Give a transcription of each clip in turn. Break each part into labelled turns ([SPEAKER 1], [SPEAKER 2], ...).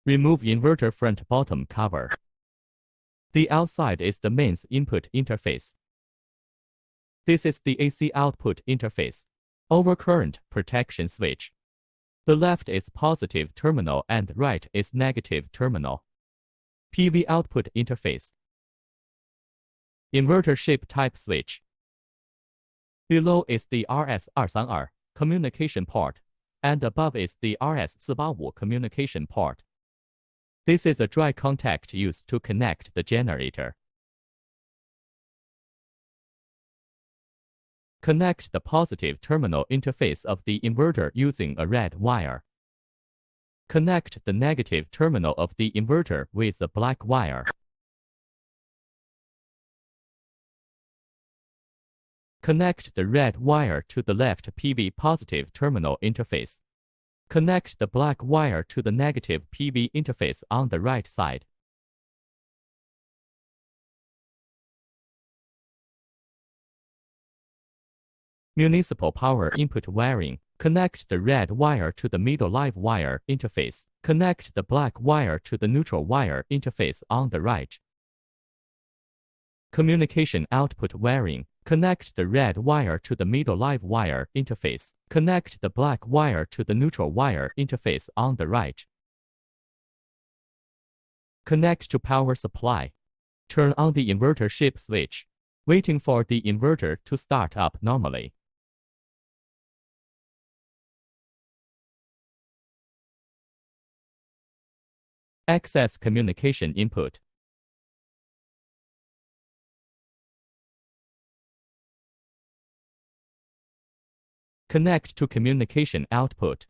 [SPEAKER 1] Remove inverter front bottom cover. The outside is the mains input interface. This is the AC output interface. Overcurrent protection switch. The left is positive terminal and right is negative terminal. PV output interface. Inverter shape type switch. Below is the RS232 communication port, and above is the RS485 communication port. This is a dry contact used to connect the generator. Connect the positive terminal interface of the inverter using a red wire. Connect the negative terminal of the inverter with a black wire. Connect the red wire to the left PV positive terminal interface. Connect the black wire to the negative PV interface on the right side. Municipal power input wiring. Connect the red wire to the middle live wire interface. Connect the black wire to the neutral wire interface on the right. Communication output wiring. Connect the red wire to the middle live wire interface. Connect the black wire to the neutral wire interface on the right. Connect to power supply. Turn on the inverter shape switch, waiting for the inverter to start up normally. Access communication input. Connect to communication output.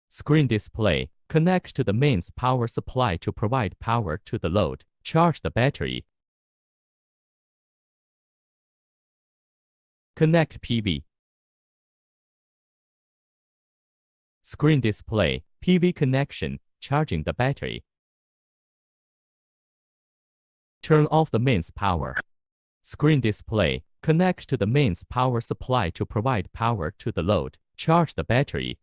[SPEAKER 1] Screen display. Connect to the mains power supply to provide power to the load. Charge the battery. Connect PV. Screen display. PV connection. Charging the battery. Turn off the mains power. Screen display. Connect to the mains power supply to provide power to the load. Charge the battery.